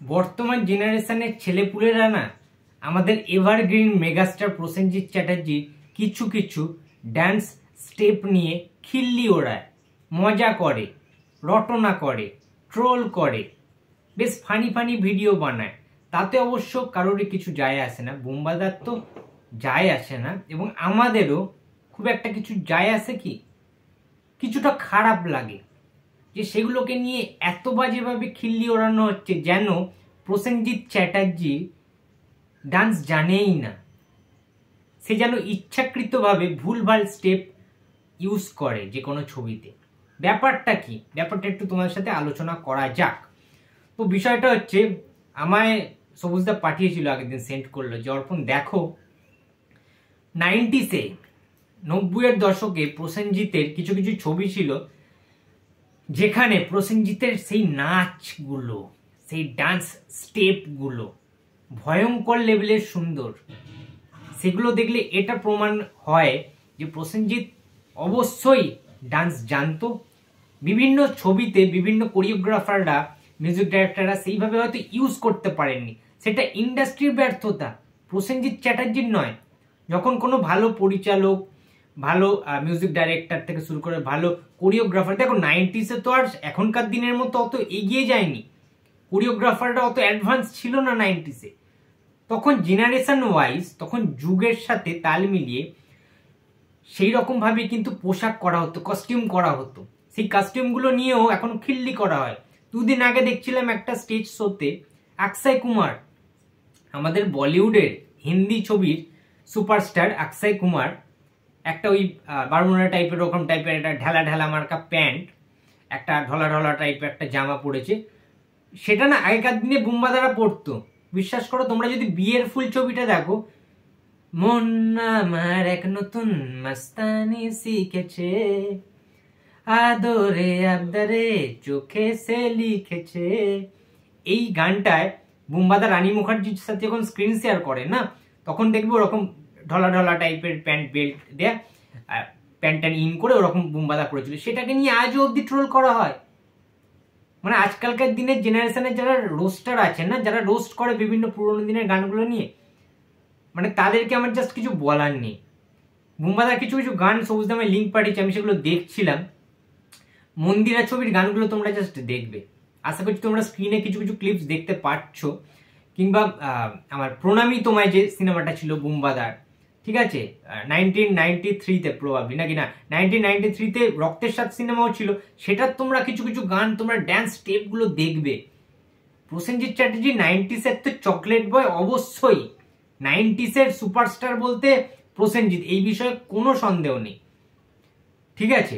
বর্তমান জেনারেশনের ছেলেপুলেরা না আমাদের এভারগ্রিন মেগাস্টার প্রসেনজিৎ চ্যাটার্জির কিছু কিছু ডান্স স্টেপ নিয়ে খিল্লি ওড়ায়, মজা করে, রটনা করে, ট্রোল করে, বেশ ফানি ফানি ভিডিও বানায়। তাতে অবশ্য কারোরই কিছু যায় আসে না, বুম্বাদার তো যায় আসে না, এবং আমাদেরও খুব একটা কিছু যায় আসে কি, কিছুটা খারাপ লাগে যে সেগুলোকে নিয়ে এত বাজেভাবে খিল্লি ওড়ানো হচ্ছে যেন প্রসেনজিৎ চ্যাটার্জি ডান্স জানেই না, সে যেন ইচ্ছাকৃতভাবে ভুলভাল স্টেপ ইউজ করে যে কোনো ছবিতে। ব্যাপারটা কি, ব্যাপারটা একটু তোমার সাথে আলোচনা করা যাক। তো বিষয়টা হচ্ছে, আমায় সবুজদা পাঠিয়েছিল, আগের দিন সেন্ড করলো যে অর্পণ দেখো 90s-এ 90-এর দশকে প্রসেনজিতের কিছু কিছু ছবি ছিল যেখানে প্রসেনজিতের সেই নাচগুলো, সেই ডান্স স্টেপগুলো ভয়ঙ্কর লেভেলের সুন্দর। সেগুলো দেখলে এটা প্রমাণ হয় যে প্রসেনজিৎ অবশ্যই ডান্স জানতো। বিভিন্ন ছবিতে বিভিন্ন কোরিওগ্রাফাররা, মিউজিক ডাইরেক্টররা সেইভাবে হয়তো ইউজ করতে পারেননি, সেটা ইন্ডাস্ট্রির ব্যর্থতা, প্রসেনজিৎ চ্যাটার্জির নয়। যখন কোনো ভালো পরিচালক, ভালো মিউজিক ডাইরেক্টর থেকে শুরু করে ভালো কোরিওগ্রাফার, দেখো 90s-এ তো আর এখনকার দিনের মতো অত এগিয়ে যায়নি, কোরিওগ্রাফাররা অত অ্যাডভান্স ছিল না 90s-এ। তখন জেনারেশন ওয়াইজ, তখন যুগের সাথে তাল মিলিয়ে সেই রকম ভাবে কিন্তু পোশাক করা হতো, কস্টিউম করা হতো। সেই কস্টিউমগুলো নিয়েও এখন খিল্লি করা হয়। দুদিন আগে দেখছিলাম একটা স্টেজ শোতে অক্ষয় কুমার, আমাদের বলিউডের হিন্দি ছবির সুপারস্টার অক্ষয় কুমার, একটা ওই বারমুডা টাইপের, ওরকম টাইপের একটা ঢেলা ঢেলা মার্কা প্যান্ট, একটা ঢলা ঢলা টাইপের একটা জামা পড়েছে। সেটা না আগেকার দিনে বুম্বাদারা পড়তো। বিশ্বাস করো, তোমরা যদি বিয়ের ফুল ছবিটা দেখো, মন আমার এক নতুন মস্তানি শিখেছে, আদরে আবদারে চোখে সে লিখেছে, এই গানটায় বুম্বাদা রানী মুখার্জির সাথে যখন স্ক্রিন শেয়ার করে না, তখন দেখবে ওরকম ঢলা ঢলা টাইপের প্যান্ট, বেল্ট দেয়া, প্যান্ট ইন করে ওরকম বুম্বাদা করেছিল। সেটাকে নিয়ে আজও অব্দি ট্রোল করা হয়। মানে আজকালকার দিনের জেনারেশনের যারা রোস্টার আছে না, যারা রোস্ট করে বিভিন্ন পুরোনো দিনের গানগুলো নিয়ে, মানে তাদেরকে আমার জাস্ট কিছু বলার নেই। বুম্বাদার কিছু কিছু গান সবুজদামে লিঙ্ক পাঠিয়েছে, আমি সেগুলো দেখছিলাম। মন্দিরা ছবির গানগুলো তোমরা জাস্ট দেখবে, আশা করছি তোমরা স্ক্রিনে কিছু কিছু ক্লিপস দেখতে পাচ্ছ। কিংবা আমার প্রণামী তোমায় যে সিনেমাটা ছিল বুম্বাদার, ঠিক আছে, 1993-তে প্রবাবলি, নাকি না 1993-তে রক্তের সাথ সিনেমাও ছিল, সেটার তোমরা কিছু কিছু গান, তোমরা ড্যান্স স্টেপগুলো দেখবে। প্রসেনজিৎ চ্যাটার্জি 90s-এর তো চকলেট বয়, অবশ্যই 90s-এর সুপারস্টার বলতে প্রসেনজিৎ, এই বিষয়ে কোনো সন্দেহ নেই, ঠিক আছে।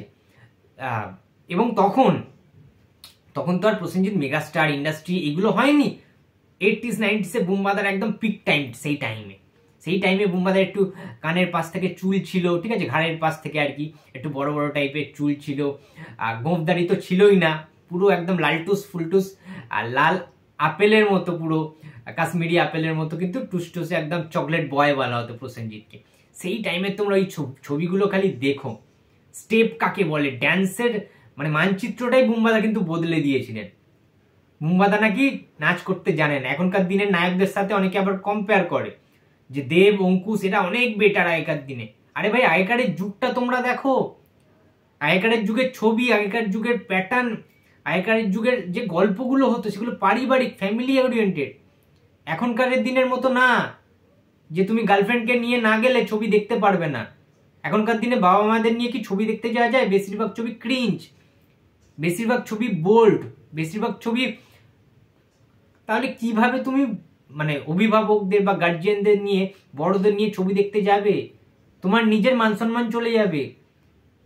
এবং তখন তো আর প্রসেনজিৎ মেগাস্টার, ইন্ডাস্ট্রি এগুলো হয়নি। 80s 90s-এ বুম্বাদার একদম পিক টাইম। সেই টাইমে বুম্বাদার একটু কানের পাশ থেকে চুল ছিল, ঠিক আছে, ঘাড়ের পাশ থেকে আর কি একটু বড় বড় টাইপের চুল ছিল, গোঁফদাড়ি তো ছিলই না, পুরো একদম লালটুস ফুলটুস আর লাল আপেলের মতো, পুরো কাশ্মীরি আপেলের মতো, কিন্তু টুসটুসে একদম চকলেট বয় বলা হতো প্রসেনজিৎকে। সেই টাইমে তোমরা ওই ছবিগুলো খালি দেখো, স্টেপ কাকে বলে, ড্যান্সের মানে মানচিত্রটাই বুম্বাদা কিন্তু বদলে দিয়েছিলেন। বুম্বাদা নাকি নাচ করতে জানেন। এখনকার দিনের নায়কদের সাথে অনেকে আবার কম্পেয়ার করে যে দেব, অঙ্কুশ এরা অনেক বেটার আগেকার দিনে। আরে ভাই, আগেকারের যুগটা তোমরা দেখো, আগেকারের যুগের ছবি, আগেকার যুগের প্যাটার্ন, আগেকারের যুগের যে গল্পগুলো হতো সেগুলো পারিবারিক, ফ্যামিলি ওরিয়েন্টেড। এখনকারের দিনের মতো না যে তুমি গার্লফ্রেন্ডকে নিয়ে না গেলে ছবি দেখতে পারবে না। এখনকার দিনে বাবা মাদের নিয়ে কি ছবি দেখতে যাওয়া যায়? বেশিরভাগ ছবি ক্রিঞ্জ, বেশিরভাগ ছবি বোল্ড, বেশিরভাগ ছবি। তাহলে কিভাবে তুমি মানে অভিভাবকদের বা গার্জিয়ানদের নিয়ে, বড়দের নিয়ে ছবি দেখতে যাবে? তোমার নিজের মান সম্মান চলে যাবে।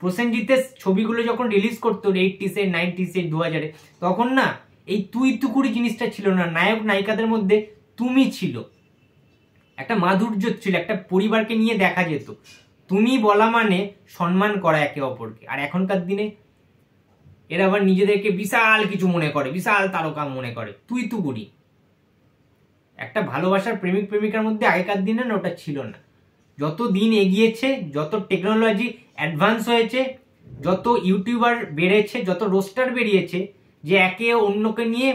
প্রসেনজিতের ছবিগুলো যখন রিলিজ করতো 80s-এ, 90s-এ, 2000-এ, তখন না এই তুই তুকুরি জিনিসটা ছিল না। নায়ক নায়িকাদের মধ্যে তুমি ছিল, একটা মাধুর্য ছিল, একটা পরিবারকে নিয়ে দেখা যেত। তুমি বলা মানে সম্মান করা একে অপরকে। আর এখনকার দিনে এরা আবার নিজেদেরকে বিশাল কিছু মনে করে, বিশাল তারকা মনে করে, তুই তুকুরি। একটা ভালোবাসার প্রেমিক প্রেমিকার মধ্যে আগেকার দিনে না ওটা ছিল না। যত দিন এগিয়েছে, যত টেকনোলজি অ্যাডভান্স হয়েছে, যত ইউটিউবার বেড়েছে, যত রোস্টার বেরিয়েছে, যে একে অন্যকে নিয়ে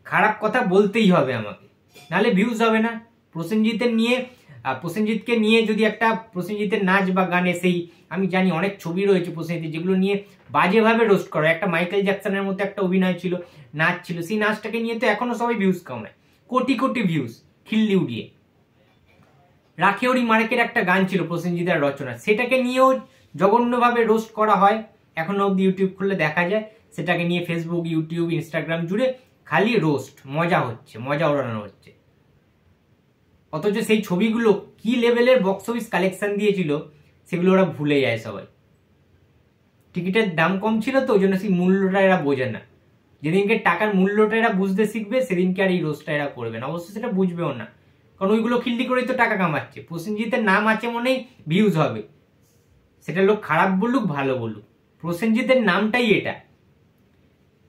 খারাপ কথা বলতেই হবে আমাকে, নাহলে ভিউজ হবে না। প্রসেনজিৎকে নিয়ে যদি একটা প্রসেনজিতের নাচ বা গানে, সেই আমি জানি অনেক ছবি রয়েছে প্রসেনজিৎ যেগুলো নিয়ে বাজেভাবে রোস্ট করে, একটা মাইকেল জ্যাকসনের মতো একটা অভিনয় ছিল, নাচ ছিল, সেই নাচটাকে নিয়ে তো এখনো সবাই ভিউজ কামায়, কোটি কোটি ভিউজ খিল্লি উড়িয়ে। রাখেওরি মার্কের একটা গান ছিল প্রসেনজিতের রচনা, সেটাকে নিয়েও জঘন্যভাবে রোস্ট করা হয়, এখনো অব্দি ইউটিউব খুললে দেখা যায়। সেটাকে নিয়ে ফেসবুক, ইউটিউব, ইনস্টাগ্রাম জুড়ে খালি রোস্ট, মজা হচ্ছে, মজা ওড়ানো হচ্ছে। অথচ সেই ছবিগুলো কি লেভেলের বক্স অফিস কালেকশন দিয়েছিল সেগুলো ওরা ভুলে যায় সবাই। টিকিটের দাম কম ছিল তো, ওই জন্য সেই মূল্যটা এরা বোঝে না। যেদিনকে টাকার মূল্যটা এরা বুঝতে শিখবে সেদিনকে আর এই রোস্টটা এরা করবে না, অবশ্য সেটা বুঝবেও না, কারণ ওইগুলো খিল্লি করেই তো টাকা কামাচ্ছে। প্রসেনজিতের নাম আছে মনেই ভিউজ হবে, সেটা লোক খারাপ বলুক ভালো বলুক, প্রসেনজিতের নামটাই এটা।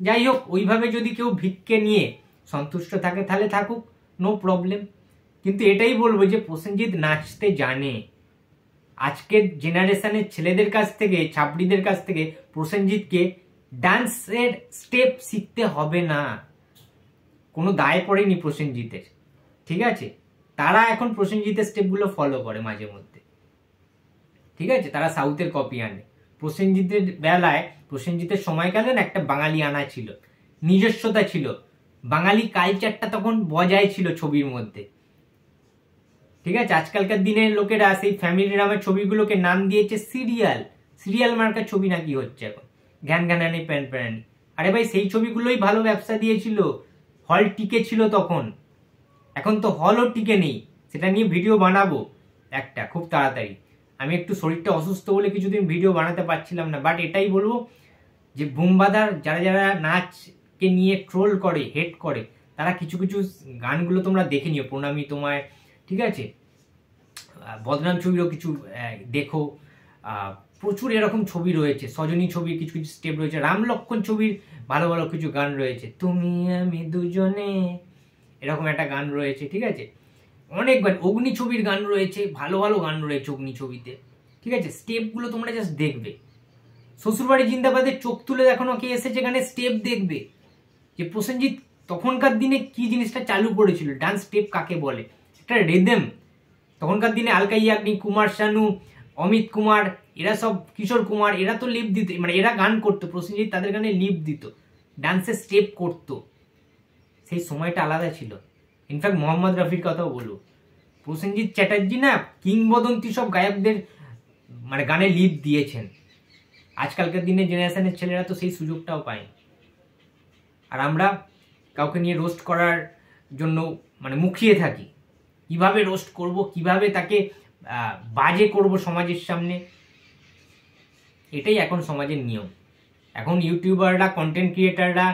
যাই হোক, ওইভাবে যদি কেউ ভিক্ষে নিয়ে সন্তুষ্ট থাকে তাহলে থাকুক, নো প্রবলেম। কিন্তু এটাই বলবো যে প্রসেনজিৎ নাচতে জানে। আজকের জেনারেশনের ছেলেদের কাছ থেকে, ছাপড়িদের কাছ থেকে প্রসেনজিৎকে ডান্সের স্টেপ শিখতে হবে না, কোনো দায় পড়েনি প্রসেনজিতের, ঠিক আছে? তারা এখন প্রসেনজিতের স্টেপগুলো ফলো করে মাঝে মধ্যে, ঠিক আছে? তারা সাউথের কপি আনে। প্রসেনজিতের বেলায়, প্রসেনজিতের সময়কালে একটা বাঙালি আনা ছিল, নিজস্বতা ছিল, বাঙালি কালচারটা তখন বজায় ছিল ছবির মধ্যে, ঠিক আছে? আজকালকার দিনের লোকেরা সেই ফ্যামিলি নামের ছবিগুলোকে নাম দিয়েছে সিরিয়াল, সিরিয়াল মার্কার ছবি নাকি হচ্ছে এখন, ঘ্যান ঘ্যানানি প্যান প্যানানি। আরে ভাই, সেই ছবিগুলোই ভালো ব্যবসা দিয়েছিল, হল টিকে ছিল তখন, এখন তো হলও টিকে নেই। সেটা নিয়ে ভিডিও বানাবো একটা খুব তাড়াতাড়ি। আমি একটু শরীরটা অসুস্থ বলে কিছুদিন ভিডিও বানাতে পারছিলাম না, বাট এটাই বলবো যে বুমবাদার যারা যারা নাচকে নিয়ে ট্রোল করে, হেট করে, তারা কিছু কিছু গানগুলো তোমরা দেখে নিও, প্রণামী তোমায়, ঠিক আছে? বদনাম ছবিরও কিছু দেখো, প্রচুর এরকম ছবি রয়েছে, সজনী ছবির কিছু কিছু স্টেপ রয়েছে, রাম লক্ষণ ছবির ভালো ভালো কিছু গান রয়েছে, তুমি আমি দুজনে এরকম একটা গান রয়েছে, ঠিক আছে? অনেক গান, অগ্নি ছবির গান রয়েছে, ভালো ভালো গান রয়েছে অগ্নি ছবিতে, ঠিক আছে? স্টেপগুলো তোমরা জাস্ট দেখবে। শ্বশুরবাড়ি জিন্দাবাদের চোখ তুলে দেখানো কে এসেছে গানে স্টেপ দেখবে, যে প্রসেনজিৎ তখনকার দিনে কি জিনিসটা চালু করেছিল, ডান্স স্টেপ কাকে বলে, একটা রিদম। তখনকার দিনে আলকা ইয়াগনিক, কুমার শানু, অমিত কুমার, এরা সব, কিশোর কুমার, এরা তো লিপ দিত, মানে এরা গান করতো, প্রসেনজিৎ তাদের গানে লিপ দিত, ডান্সের স্টেপ করতো, সেই সময়টা আলাদা ছিল। ইনফ্যাক্ট মোহাম্মদ রফির কথাও বলবো, প্রসেনজিৎ চ্যাটার্জি না কিংবদন্তি সব গায়কদের মানে গানে লিপ দিয়েছেন। আজকালকার দিনে জেনারেশনের ছেলেরা তো সেই সুযোগটাও পায়নি। আর আমরা কাউকে নিয়ে রোস্ট করার জন্য মানে মুখিয়ে থাকি, কিভাবে রোস্ট করব, কিভাবে তাকে বাজে করব সমাজের সামনে। এটাই এখন সমাজের নিয়ম। এখন ইউটিউবাররা, কন্টেন্ট ক্রিয়েটাররা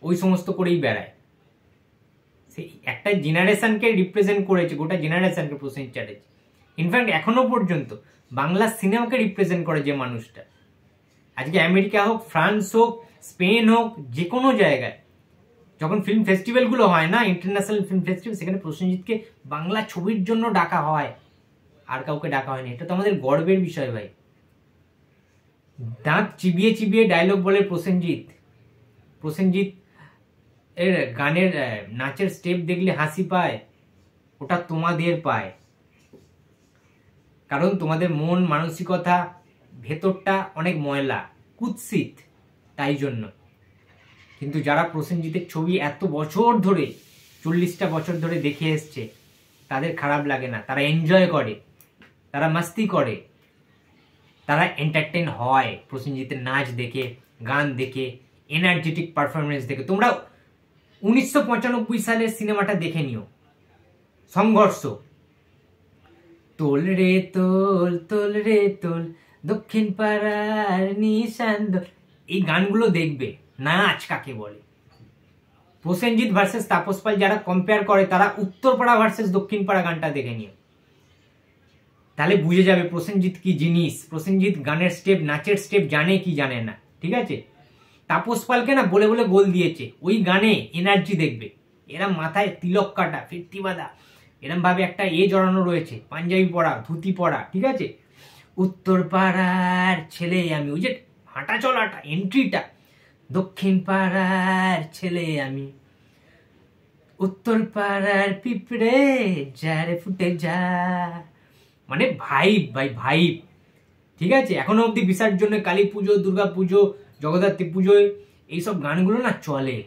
ওই সমস্ত করেই বেড়ায়। সেই একটা জেনারেশনকে রিপ্রেজেন্ট করেছে, গোটা জেনারেশনকে প্রসেনজিৎ চ্যাটার্জি। ইনফ্যাক্ট এখনো পর্যন্ত বাংলা সিনেমাকে রিপ্রেজেন্ট করে যে মানুষটা, আজকে আমেরিকা হোক, ফ্রান্স হোক, স্পেন হোক, যে কোনো জায়গায় যখন ফিল্ম ফেস্টিভ্যালগুলো হয় না, ইন্টারন্যাশনাল ফিল্ম ফেস্টিভ্যাল, সেখানে প্রসেনজিৎকে বাংলা ছবির জন্য ডাকা হয়, আর কাউকে ডাকা হয়নি। এটা তো আমাদের গর্বের বিষয় ভাই। দাঁত চিবিয়ে চিবিয়ে ডায়লগ বলে প্রসেনজিৎ। প্রসেনজিৎ এর গানের নাচের স্টেপ দেখলে হাসি পায়, ওটা তোমাদের পায়, কারণ তোমাদের মন মানসিকতা ভেতরটা অনেক ময়লা, কুৎসিত, তাই জন্য। কিন্তু যারা প্রসেনজিতের ছবি এত বছর ধরে, 40টা বছর ধরে দেখে এসছে, তাদের খারাপ লাগে না, তারা এনজয় করে, তারা মাস্তি করে, তারা এন্টারটেইন হয় প্রসেনজিতের নাচ দেখে, গান দেখে, এনার্জেটিক পারফরমেন্স দেখে। তোমরা 1995 সালের সিনেমাটা দেখে নিও, সংঘর্ষ, তোল রে তোল, তোল রে তোল, দক্ষিণ পাড়ার নিশান, এই গানগুলো দেখবে, নাচ কাকে বলে। প্রসেনজিৎ ভার্সেস তাপস পাল যারা কম্পেয়ার করে, তারা উত্তরপাড়া ভার্সেস দক্ষিণ পাড়া গানটা দেখে নিও, তাহলে বুঝে যাবে প্রসেনজিৎ কি জিনিস। প্রসেনজিৎ গানের স্টেপ, নাচের স্টেপ জানে কি জানে না, ঠিক আছে? তাপস পালকে না বলে বলে গোল দিয়েছে, ওই গানে এনার্জি দেখবে, এরা মাথায় তিলক কাটা, ফিরতি বাঁধা, এরম ভাবে একটা জড়ানো রয়েছে, পাঞ্জাবি পরা, ধুতি পরা, ঠিক আছে? উত্তর পাড়ার ছেলে আমি, ওই যে হাঁটা চলাটা, এন্ট্রিটা, দক্ষিণ পাড়ার ছেলে আমি, উত্তর পাড়ার পিঁপড়ে যারে ফুটে যা, মানে ভাইব ভাই ভাইব। ঠিক আছে, এখনো অব্দি বিসর্জনে, কালী পুজো, দুর্গা পুজো, জগদ্ধাত্রী পুজোয় এইসব গানগুলো না চলে।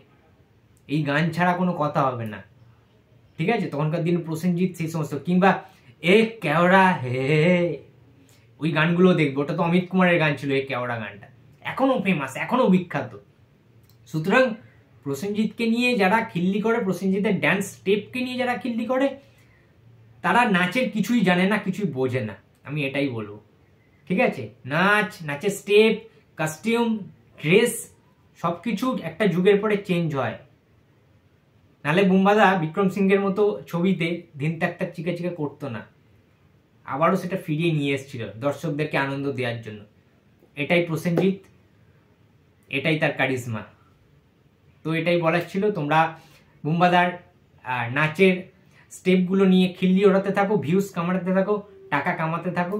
এই গান ছাড়া কোনো কথা হবে না। ঠিক আছে, তখনকার দিনে প্রসেনজিৎ সেই সমস্ত, কিংবা এ কেওড়া হে, ওই গানগুলো দেখবো। ওটা তো অমিত কুমারের গান ছিল, এ কেওড়া গানটা এখনো ফেমাস, এখনো বিখ্যাত। সুতরাং প্রসেনজিৎকে নিয়ে যারা খিল্লি করে, প্রসেনজিতের ড্যান্স স্টেপকে নিয়ে যারা খিল্লি করে, তারা নাচের কিছুই জানে না, কিছুই বোঝে না, আমি এটাই বলবো। ঠিক আছে, নাচের স্টেপ, কস্টিউম, ড্রেস সবকিছু একটা যুগের পরে চেঞ্জ হয়। নালে বুম্বাদা বিক্রম সিংহের মতো ছবিতে ধিন তাক তাক চিকা চিকা করতো না, আবারও সেটা ফিরিয়ে নিয়ে এসেছিল দর্শকদেরকে আনন্দ দেওয়ার জন্য। এটাই প্রসেনজিৎ, এটাই তার কারিজমা। তো এটাই বলার ছিল। তোমরা বুম্বাদার নাচের স্টেপগুলো নিয়ে খিল্লি ওড়াতে থাকো, ভিউজ কামাতে থাকো, টাকা কামাতে থাকো,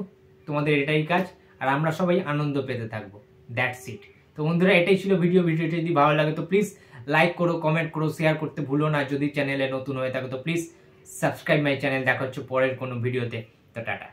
তোমাদের এটাই কাজ, আর আমরা সবাই আনন্দ পেতে থাকবো। That's it. তো বন্ধুরা, এটাই ছিল ভিডিওটি যদি ভালো লাগে তো প্লিজ লাইক করো, কমেন্ট করো, শেয়ার করতে ভুলো না। যদি চ্যানেলে নতুন হয়ে থাকো তো প্লিজ সাবস্ক্রাইব মাই চ্যানেল। দেখা হচ্ছে পরের কোনো ভিডিওতে। তো টাটা।